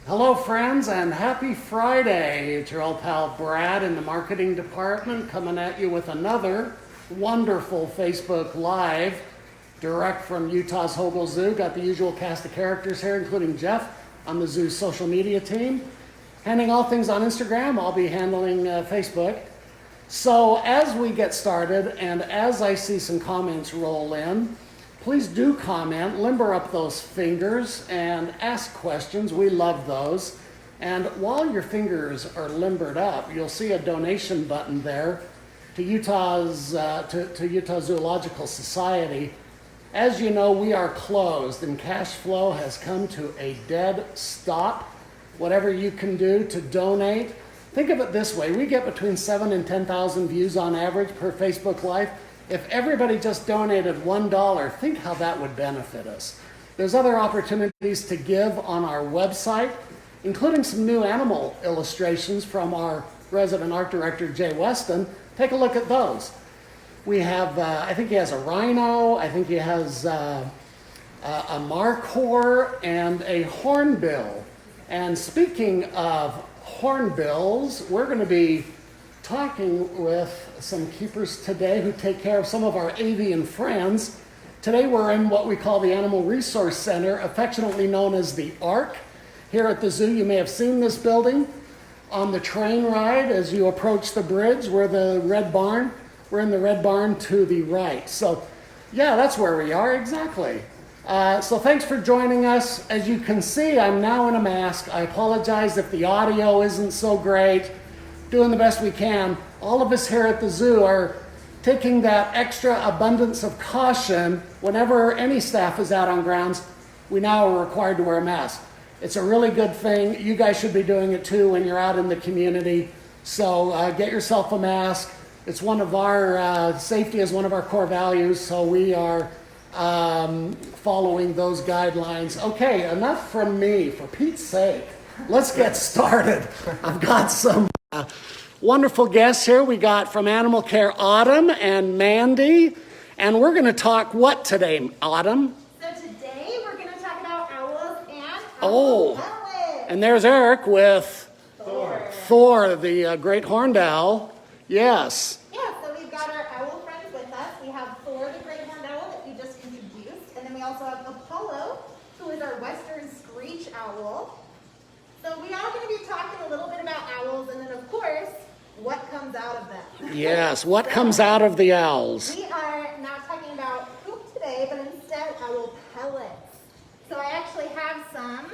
Hello, friends, and happy Friday. It's your old pal Brad in the marketing department coming at you with another wonderful Facebook Live direct from Utah's Hogle Zoo. Got the usual cast of characters here, including Jeff on the zoo's social media team. Handling all things on Instagram, I'll be handling Facebook. So as we get started and as I see some comments roll in, please do comment, limber up those fingers, and ask questions. We love those. And while your fingers are limbered up, you'll see a donation button there to Utah Zoological Society. As you know, we are closed and cash flow has come to a dead stop. Whatever you can do to donate, think of it this way. We get between 7,000 and 10,000 views on average per Facebook Live. If everybody just donated $1, think how that would benefit us. There's other opportunities to give on our website, including some new animal illustrations from our resident art director, Jay Weston. Take a look at those. We have, I think he has a rhino, I think he has a markhor, and a hornbill. And speaking of hornbills, we're going to be talking with some keepers today who take care of some of our avian friends. Today we're in what we call the Animal Resource Center, affectionately known as the ARC. Here at the zoo, you may have seen this building. On the train ride, as you approach the bridge, we're the red barn. We're in the red barn to the right. So yeah, that's where we are, exactly. So thanks for joining us. As you can see, I'm now in a mask. I apologize if the audio isn't so great. Doing the best we can. All of us here at the zoo are taking that extra abundance of caution. Whenever any staff is out on grounds, we now are required to wear a mask. It's a really good thing. You guys should be doing it too when you're out in the community. So get yourself a mask. It's one of our, safety is one of our core values, so we are following those guidelines. Okay, enough from me, for Pete's sake. Let's get started. I've got some wonderful guests here. We got from Animal Care Autumn and Mandy. And we're going to talk what today, Autumn? So today we're going to talk about owls and pellets. And there's Eric with Thor, the great horned owl. Yes. Yeah, so we've got our owl friends with us. We have Thor, the great horned owl that we just introduced. And then we also have Apollo, who is our western screech owl. So we are going to be talking a little bit about owls, and then of course, what comes out of them. Yes, what comes out of the owls? We are not talking about poop today, but instead owl pellets. So I actually have some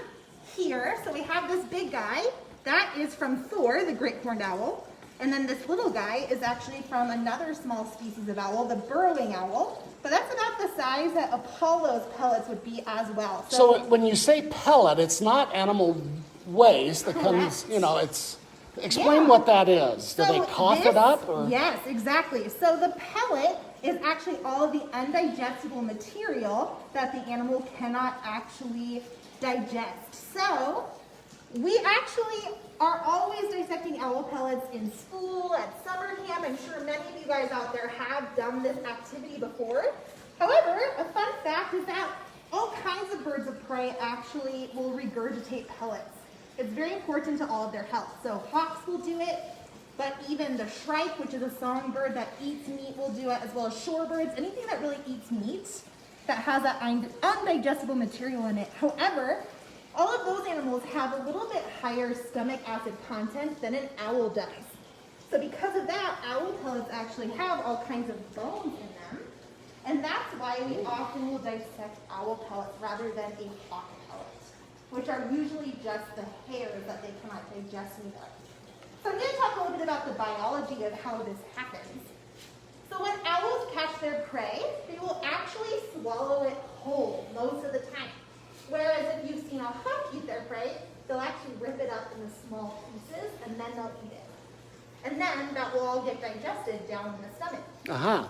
here. So we have this big guy. That is from Thor, the great horned owl. And then this little guy is actually from another small species of owl, the burrowing owl. But that's about the size that Apollo's pellets would be as well. So when you say pellet, it's not animal waste that comes, it's, explain what that is. Do they cough it up? Or? Yes, exactly. So the pellet is actually all of the undigestible material that the animal cannot actually digest. So we actually are always dissecting owl pellets in school, at summer camp. I'm sure many of you guys out there have done this activity before. However, a fun fact is that all kinds of birds of prey actually will regurgitate pellets. It's very important to all of their health. So hawks will do it, but even the shrike, which is a songbird that eats meat, will do it, as well as shorebirds. Anything that really eats meat that has that undigestible material in it. However, all of those animals have a little bit higher stomach acid content than an owl does. So because of that, owl pellets actually have all kinds of bones in them. And that's why we often will dissect owl pellets rather than a hawk pellet, which are usually just the hairs that they cannot digest either. So I'm going to talk a little bit about the biology of how this happens. So when owls catch their prey, they will actually swallow it whole most of the time. Whereas if you've seen a hawk eat their prey, they'll actually rip it up into small pieces and then they'll eat it. And then that will all get digested down in the stomach.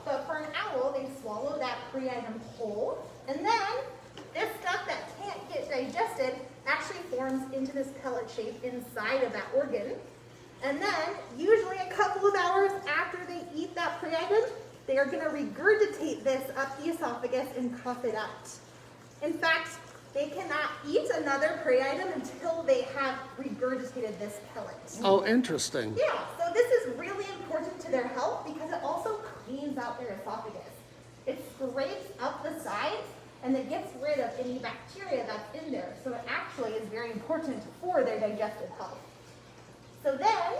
But for an owl, they swallow that prey item whole, and then this stuff that can't get digested actually forms into this pellet shape inside of that organ. And then, usually a couple of hours after they eat that prey item, they are going to regurgitate this up the esophagus and cough it out. In fact, they cannot eat another prey item until they have regurgitated this pellet. Oh, interesting. Yeah, so this is really important to their health because it also cleans out their esophagus. It scrapes up the sides and it gets rid of any bacteria that's in there. So it actually is very important for their digestive health. So then,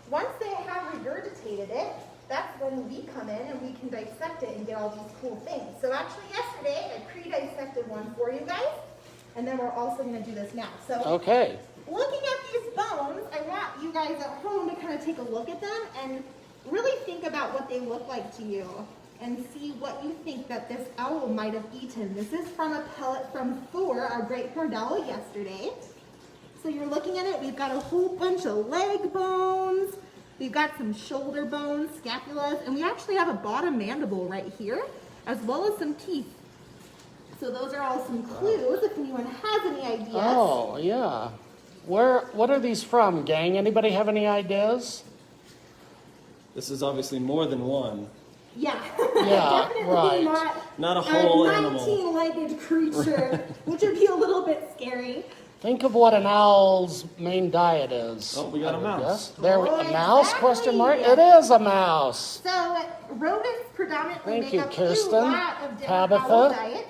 once they have regurgitated it, that's when we come in and we can dissect it and get all these cool things. So actually yesterday, I pre-dissected one for you guys, and then we're also going to do this now. So Okay. looking at these bones, I want you guys at home to kind of take a look at them and really think about what they look like to you and see what you think that this owl might have eaten. This is from a pellet from Thor, our great horned owl, yesterday. So you're looking at it, we've got a whole bunch of leg bones, we've got some shoulder bones, scapulas, and we actually have a bottom mandible right here, as well as some teeth. So those are all some clues if anyone has any ideas. Oh, yeah. What are these from, gang? Anybody have any ideas? This is obviously more than one. Yeah, Yeah, definitely right. Not a whole a animal. 19-legged creature, which would be a little bit scary. Think of what an owl's main diet is. Oh, we got I a would mouse. guess. There, Oh, a mouse? exactly. Question mark. It is a mouse. So rodents predominantly Thank make you, up Kirsten. a lot of different Tabitha. owl diets,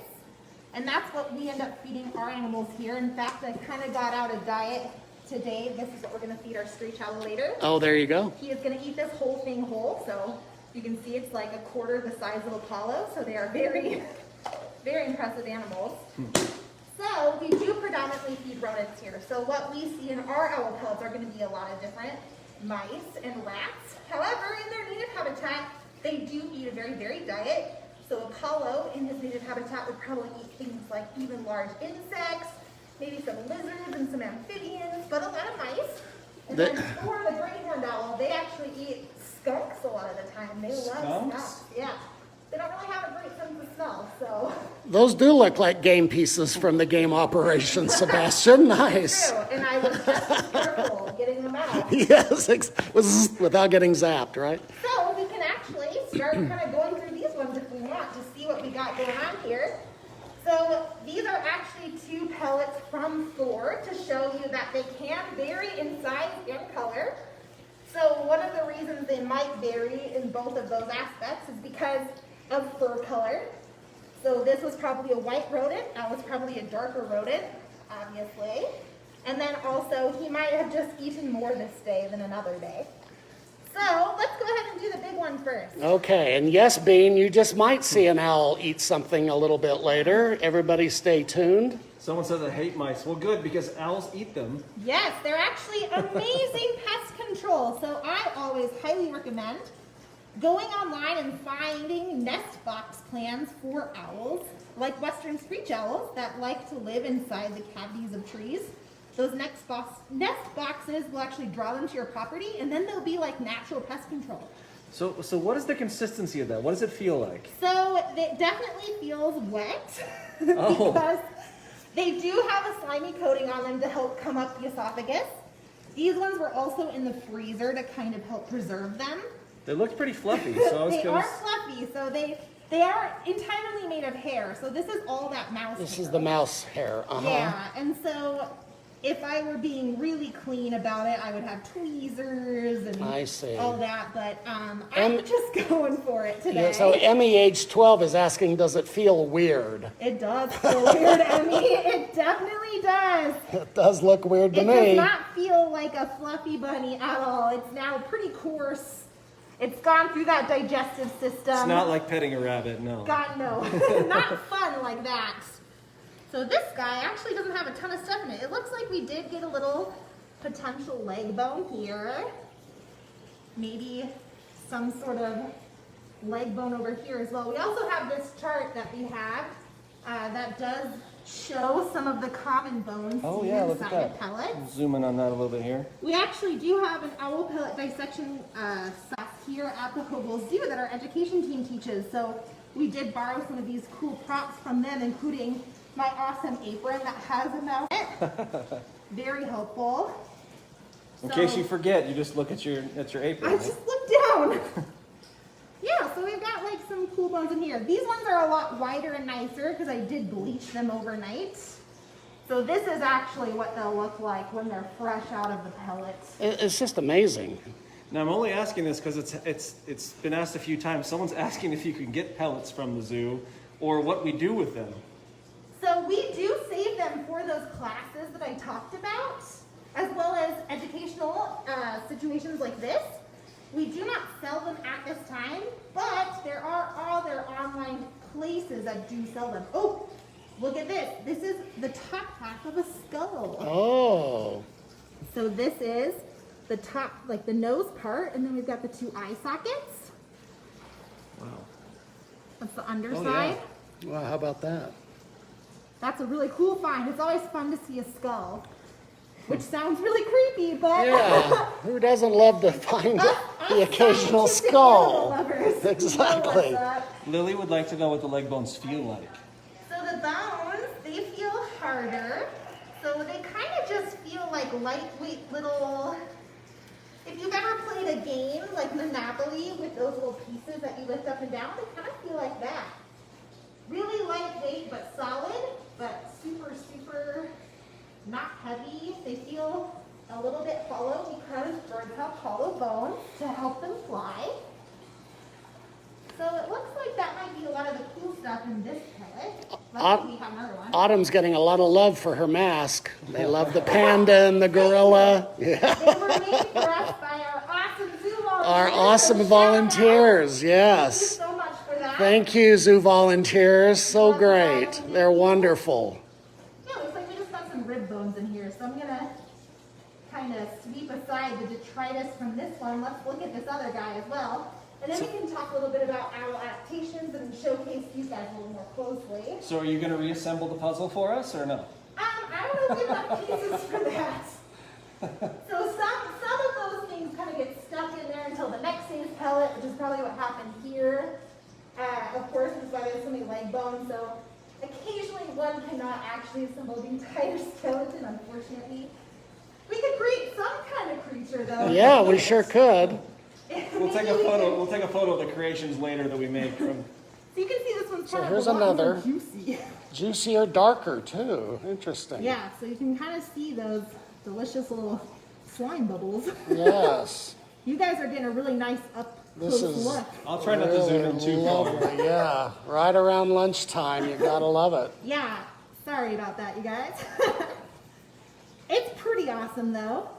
and that's what we end up feeding our animals here. In fact, I kind of got out a diet today. This is what we're going to feed our screech owl later. Oh, there you go. He is going to eat this whole thing whole, so you can see it's like a quarter the size of Apollo, so they are very, very impressive animals. So we do predominantly feed rodents here. So what we see in our owl pellets are going to be a lot of different mice and rats. However, in their native habitat, they do eat a very varied diet. So Apollo, in his native habitat, would probably eat things like even large insects, maybe some lizards and some amphibians, but a lot of mice. And then for the great horned owl, they actually eat skunks a lot of the time. They love skunks. Yeah. They don't really have a great sense of smell, so. Those do look like game pieces from the game operation, Sebastian. Nice. True, and I was just careful getting them out. Yes, without getting zapped, right? So we can actually start kind of going through these ones if we want to see what we got going on here. So these are actually 2 pellets from Thor to show you that they can vary in size and color. So one of the reasons they might vary in both of those aspects is because of fur color. So this was probably a white rodent, that was probably a darker rodent, obviously. And then also he might have just eaten more this day than another day. So let's go ahead and do the big one first. Okay, and yes, Bean, you just might see an owl eat something a little bit later. Everybody stay tuned. Someone said they hate mice. Well, good, because owls eat them. Yes, they're actually amazing pest control. So I always highly recommend going online and finding nest box plans for owls, like western screech owls that like to live inside the cavities of trees. Those nest boxes will actually draw them to your property, and then they'll be like natural pest control. So what is the consistency of that? What does it feel like? So it definitely feels wet Oh. because they do have a slimy coating on them to help come up the esophagus. These ones were also in the freezer to kind of help preserve them. They looked pretty fluffy, so I was They curious. are fluffy, so they are entirely made of hair. So this is all that mouse This hair. is the mouse hair. Yeah, and so if I were being really clean about it, I would have tweezers and I see. all that, but I'm Em- just going for it today. Yeah, so Emmy, age 12, is asking, does it feel weird? It does feel weird, Emmy. It definitely does. It does look weird to It me. does not feel like a fluffy bunny at all. It's now pretty coarse. It's gone through that digestive system. It's not like petting a rabbit, no. God, no. Not fun like that. So this guy actually doesn't have a ton of stuff in it. It looks like we did get a little potential leg bone here. Maybe some sort of leg bone over here as well. We also have this chart that we have that does show some of the common bones Oh seen yeah, look at inside that. of pellets. Zoom in on that a little bit here. We actually do have an owl pellet dissection class here at the Hogle Zoo that our education team teaches. So we did borrow some of these cool props from them, including my awesome apron that has a mouse in it. Very helpful. In So- case you forget, you just look at your apron. I right? just looked down. Yeah, so we've got like some cool bones in here. These ones are a lot wider and nicer because I did bleach them overnight. So this is actually what they'll look like when they're fresh out of the pellets. It's just amazing. Now I'm only asking this because it's been asked a few times. Someone's asking if you can get pellets from the zoo or what we do with them. So we do save them for those classes that I talked about, as well as educational situations like this. We do not sell them at this time, but there are other online places that do sell them. Oh, look at this. This is the top half of a skull. Oh. So this is the top, like the nose part, and then we've got the two eye sockets. Wow. That's the underside. Well, how about that? That's a really cool find. It's always fun to see a skull, which sounds really creepy, but Yeah, who doesn't love to find the occasional skull? Lovers Exactly. know what's up. Lily would like to know what the leg bones feel like. So the bones, they feel harder. So they kind of just feel like lightweight little, if you've ever played a game like Monopoly with those little pieces that you lift up and down, they kind of feel like that. Really lightweight but solid, but super, super not heavy. They feel a little bit hollow because birds have hollow bones to help them fly. So it looks like that might be a lot of the cool stuff in this pellet. Let's see, we have another one. Autumn's getting a lot of love for her mask. They love the panda and the gorilla. Yeah. They were made for us by our awesome zoo volunteers. Our awesome So shout volunteers, out. yes. Thank you so much for that. Thank you, zoo volunteers. So great. They're wonderful. Yeah, looks like we just got some rib bones in here, so I'm gonna kind of sweep aside the detritus from this one. Let's look at this other guy as well. And then we can talk a little bit about owl adaptations and showcase these guys a little more closely. So are you going to reassemble the puzzle for us or no? I don't know if we have enough pieces for that. So some of those things kind of get stuck in there until the next day's pellet, which is probably what happened here. Of course, that's why there's so many leg bones. So occasionally one cannot actually assemble the entire skeleton, unfortunately. We could create some kind of creature though. Yeah, we sure could. We'll take a photo. We'll take a photo of the creations later that we make from. So you can see this one's So kind here's of a lot more another. juicy. Juicier, darker too. Interesting. Yeah, so you can kind of see those delicious little slime bubbles. Yes. You guys are getting a really nice up This close is look. I'll try not to zoom in too far. lovely. Yeah. Right around lunchtime. You gotta love it. Yeah, sorry about that, you guys. It's pretty awesome though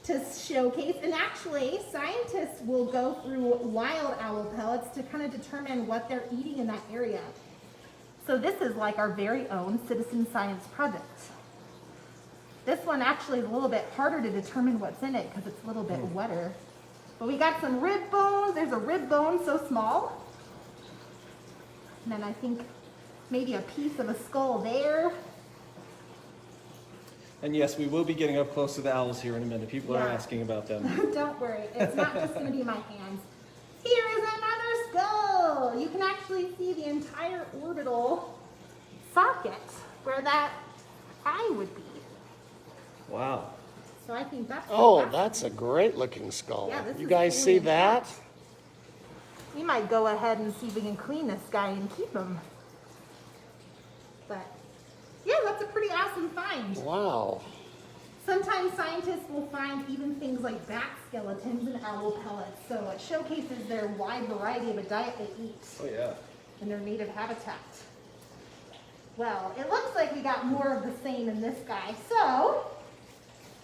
to showcase, and actually scientists will go through wild owl pellets to kind of determine what they're eating in that area. So this is like our very own citizen science project. This one actually is a little bit harder to determine what's in it because it's a little bit wetter. But we got some rib bones. There's a rib bone so small. And then I think maybe a piece of a skull there. And yes, we will be getting up close to the owls here in a minute. People are Yeah. asking about them. Don't worry, it's not just going to be my hands. Here is another skull. You can actually see the entire orbital socket where that eye would be. Wow. So I think that's Oh, fantastic. that's a great looking skull. Yeah, this You is guys really see that? We might go ahead and see if we can clean this guy and keep him. But yeah, that's a pretty awesome find. Wow. Sometimes scientists will find even things like bat skeletons in owl pellets, so it showcases their wide variety of a diet they eat Oh yeah. in their native habitat. Well, it looks like we got more of the same in this guy, so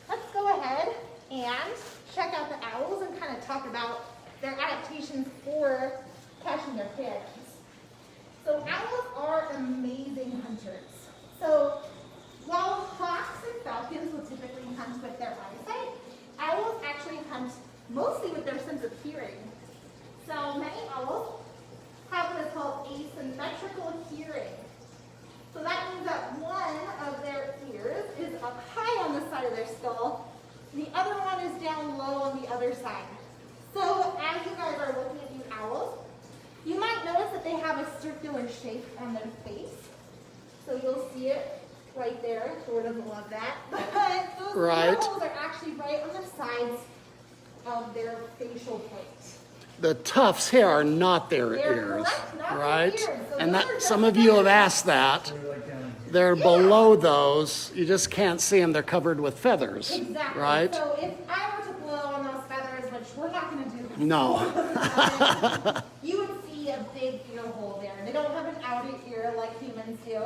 let's go ahead and check out the owls and kind of talk about their adaptations for catching their prey items. So owls are amazing hunters. So while hawks and falcons will typically hunt with their eyesight, owls actually hunt mostly with their sense of hearing. So many owls have what is called asymmetrical hearing. So that means that one of their ears is up high on the side of their skull, and the other one is down low on the other side. So as you guys are looking at these owls, you might notice that they have a circular shape on their face. So you'll see it right there. Thor doesn't love that. But those Right. holes are actually right on the sides of their facial plates. The tufts here are not their They're ears, correct, not their right? ears. So And those that are some just of you have feathers. asked that. they're below those. You just can't see them. They're covered with feathers, Exactly. right? So if I were to blow on those feathers, which we're not going to do, No. you would see a big ear hole there. They don't have an outer ear like humans do.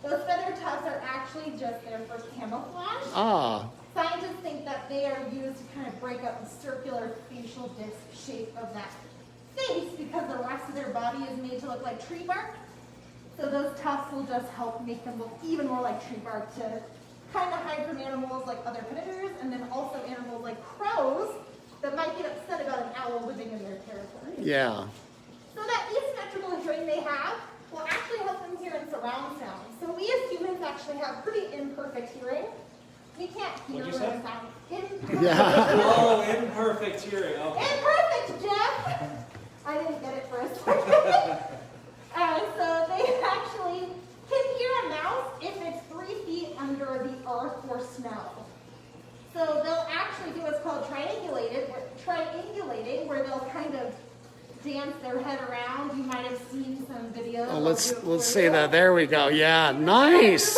Those feather tufts are actually just there for camouflage. Ah, Scientists think that they are used to kind of break up the circular facial disc shape of that face because the rest of their body is made to look like tree bark. So those tufts will just help make them look even more like tree bark to kind of hide from animals like other predators, and then also animals like crows that might get upset about an owl living in their territory. yeah. So that asymmetrical hearing they have will actually help them hear in surround sound. So we as humans actually have pretty imperfect hearing. We can't hear What'd you those say? sounds. Imperfect. Yeah. Oh, imperfect hearing. Okay. Imperfect, Jeff! I didn't get it for a second. So they actually can hear a mouse if it's 3 feet under the earth or snow. So they'll actually do what's called triangulating, where they'll kind of dance their head around. You might have seen some videos. Oh, let's see that. There we go. Yeah, nice.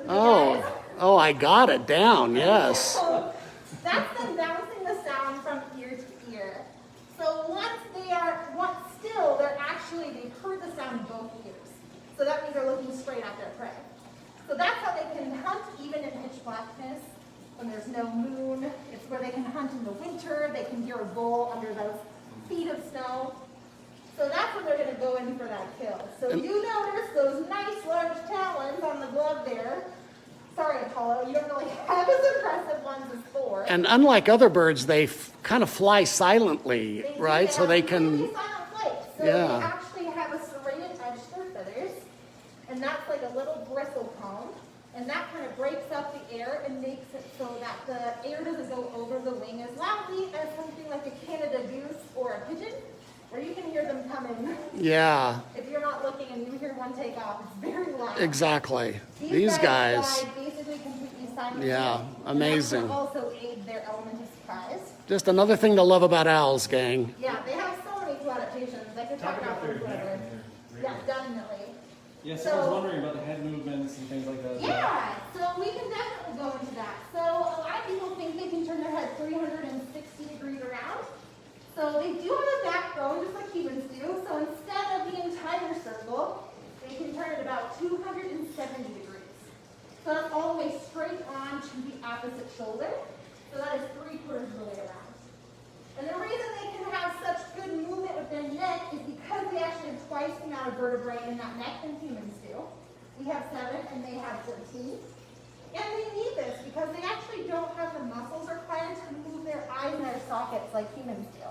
Oh, I got it down. Yes. So that's them bouncing the sound from ear to ear. So they've heard the sound in both ears. So that means they're looking straight at their prey. So that's how they can hunt even in pitch blackness when there's no moon. It's where they can hunt in the winter. They can hear a bull under those feet of snow. So that's when they're going to go in for that kill. So you notice those nice large talons on the glove there. Sorry, Apollo, you don't really have as impressive ones as Thor. And unlike other birds, they kind of fly silently, right? So they have can, really silent flight. So yeah. they actually have a serrated edge to their feathers, and that's like a little bristle comb, and that kind of breaks up the air and makes it so that the air doesn't go over the wing as loudly as something like a Canada goose or a pigeon, where you can hear them coming. yeah, If you're not looking and you hear one take off, it's very loud. exactly. These guys, fly basically completely silent. Yeah, amazing. And that will also aid their element of surprise. just another thing to love about owls, gang. Yeah, they have so many cool adaptations. I could talk about them forever. Yeah, definitely. Yeah, so I was wondering about the head movements and things like that. Yeah, so we can definitely go into that. So a lot of people think they can turn their head 360 degrees around. So they do have a backbone, just like humans do. So instead of the entire circle, they can turn it about 270 degrees. So that's all the way straight on to the opposite shoulder. So that is 3/4 of the way around. And the reason they can have such good movement with their neck is because they actually have twice the amount of vertebrae in that neck than humans do. We have 7 and they have 14. And they need this because they actually don't have the muscles required to move their eyes in their sockets like humans do.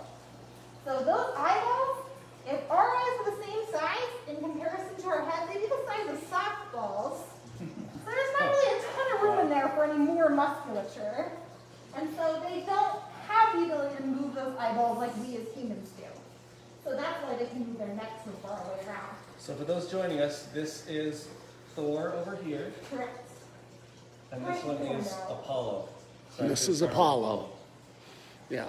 So those eyeballs, if our eyes were the same size in comparison to our head, they'd be the size of softballs. So there's not really a ton of room in there for any more musculature. And so they don't have the ability to move those eyeballs like we as humans do. So that's why they can move their necks so far away around. So for those joining us, this is Thor over here, Correct. and this one is Apollo. And this is Apollo. Yeah.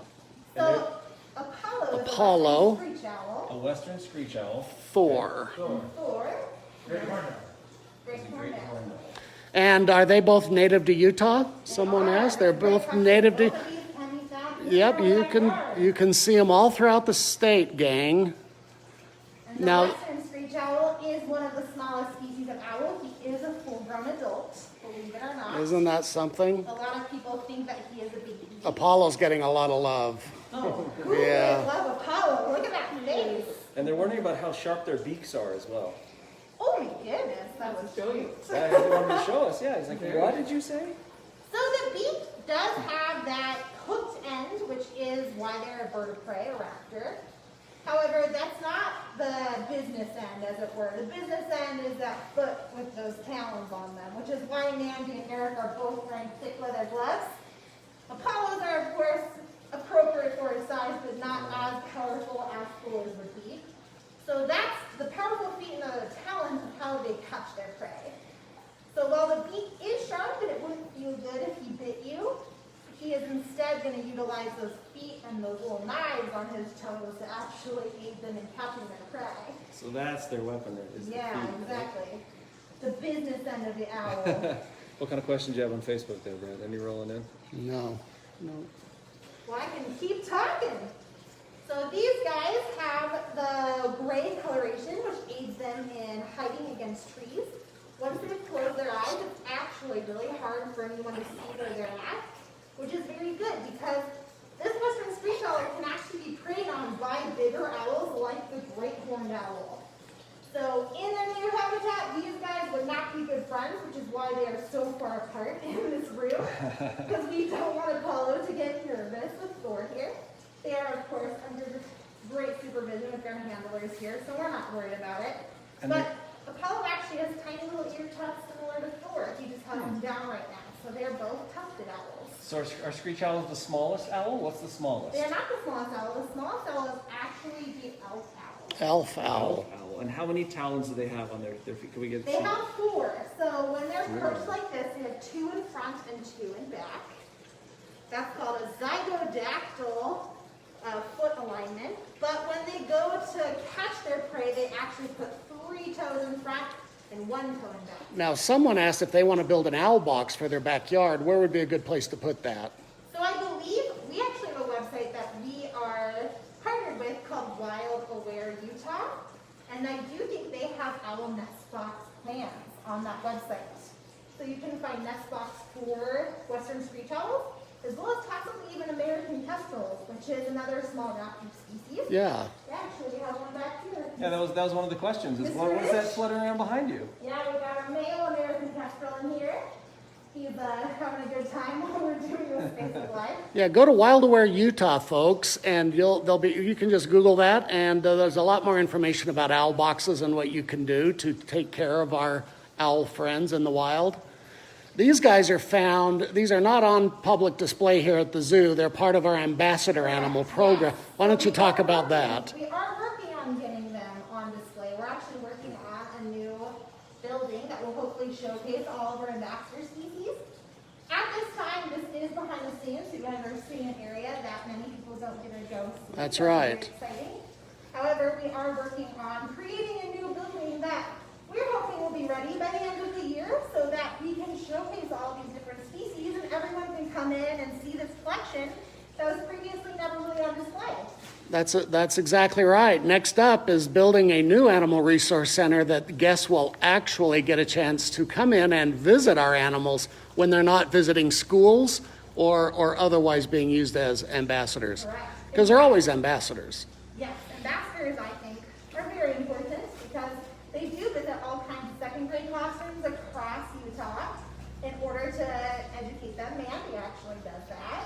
So Apollo is Apollo. a screech owl. A western screech owl. Thor. Thor. Great He's a horned great owl. horned owl. And are they both native to Utah? Someone asked. They're both native to. Yep, you can see them all throughout the state, gang. And the Now- western screech owl is one of the smallest species of owl. He is a full-grown adult, believe it or not. Isn't that something? A lot of people think that he is a baby. Apollo's getting a lot of love. Who Yeah. would love Apollo? Look at that face. And they're wondering about how sharp their beaks are as well. Oh my goodness, that was cute. Yeah, he wanted to show us. Yeah, he's like, what did you say? So the beak does have that hooked end, which is why they're a bird of prey, a raptor. However, that's not the business end, as it were. The business end is that foot with those talons on them, which is why Mandy and Eric are both wearing thick leather gloves. Apollos are, of course, appropriate for his size, but not as powerful as Thor's would be. So that's the powerful feet and the talons of how they catch their prey. So while the beak is sharp and it wouldn't feel good if he bit you, he is instead going to utilize those feet and those little knives on his toes to actually aid them in catching their prey. So that's their weapon. Is the Yeah, feet, right? exactly. the business end of the owl. What kind of questions do you have on Facebook there, Brent? Any rolling in? No. Well, I can keep talking. So these guys have the gray coloration, which aids them in hiding against trees. Once they've closed their eyes, it's actually really hard for anyone to see where they're at, which is very good because this western screech owl can actually be preyed on by bigger owls like the great horned owl. So in their native habitat, these guys would not be good friends, which is why they are so far apart in this room, because we don't want Apollo to get nervous with Thor here. They are, of course, under great supervision with their handlers here, so we're not worried about it. And but Apollo actually has tiny little ear tufts similar to Thor. He just has them down right now, so they're both tufted owls. So are screech owls the smallest owl? What's the smallest? They're not the smallest owl. The smallest owl is actually the elf owl. Elf owl. Owl. And how many talons do they have on their feet? Can we get They some? have 4. So when they're perched like this, they have 2 in front and 2 in back. That's called a zygodactyl foot alignment. But when they go to catch their prey, they actually put 3 toes in front and 1 toe in back. Now, someone asked if they want to build an owl box for their backyard. Where would be a good place to put that? So I believe we actually have a website that we are partnered with called Wild Aware Utah. And I do think they have owl nest box plans on that website. So you can find nest box for western screech owls, as well as possibly even American kestrels, which is another small raptor species. Yeah. They actually have one back here. Yeah, that was one of the questions. Is Mr. what is that Rich? fluttering around behind you? Yeah, we got a male American kestrel in here. He's having a good time while we're doing this Facebook Live. Yeah, go to Wild Aware Utah, folks, and you can just Google that, and there's a lot more information about owl boxes and what you can do to take care of our owl friends in the wild. These guys are found, these are not on public display here at the zoo. They're part of our ambassador animal program. Why don't you talk about that? We are working on getting them on display. We're actually working on a new building that will hopefully showcase all of our ambassador species. At this time, this is behind the scenes. You guys are seeing an area that many people don't get to go see. That's very right. exciting. However, we are working on creating a new building that we're hoping will be ready by the end of the year so that we can showcase all these different species and everyone can come in and see this collection that was previously never really on display. That's exactly right. Next up is building a new animal resource center that guests will actually get a chance to come in and visit our animals when they're not visiting schools or otherwise being used as ambassadors. Correct. Because they're always ambassadors. Yes, ambassadors, I think, are very important because they do visit all kinds of second grade classrooms across Utah in order to educate them. Mandy actually does that.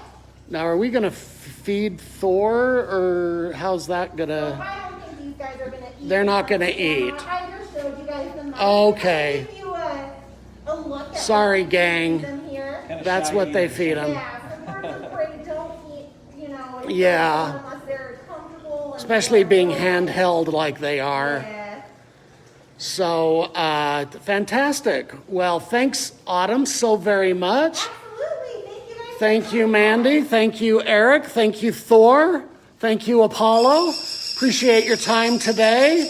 Now, are we going to feed Thor, or how's that going So to... I don't think these guys are going to eat. They're not gonna eat. I just showed you guys the map. Okay. Give you a look at Sorry, what gang. feeds them here. That's what they feed them. Yeah, so birds of prey don't eat, Yeah. unless they're comfortable. And Especially being handheld like they are. Yeah. So, fantastic. Well, thanks, Autumn, so very much. Absolutely. Thank you guys. Thank you, Mandy. Thank you, Eric. Thank you, Thor. Thank you, Apollo. Appreciate your time today.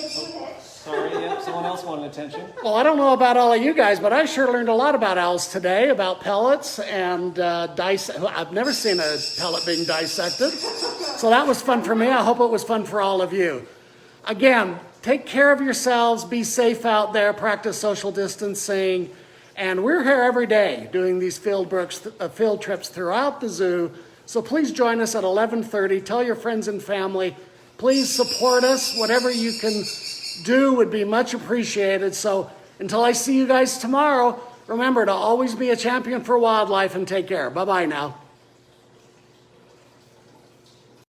Sorry, yep, someone else wanted attention. Well, I don't know about all of you guys, but I sure learned a lot about owls today, about pellets and I've never seen a pellet being dissected. So that was fun for me. I hope it was fun for all of you. Again, take care of yourselves. Be safe out there. Practice social distancing. And we're here every day doing these field trips throughout the zoo. So please join us at 11:30. Tell your friends and family. Please support us. Whatever you can do would be much appreciated. So until I see you guys tomorrow, remember to always be a champion for wildlife and take care. Bye-bye now.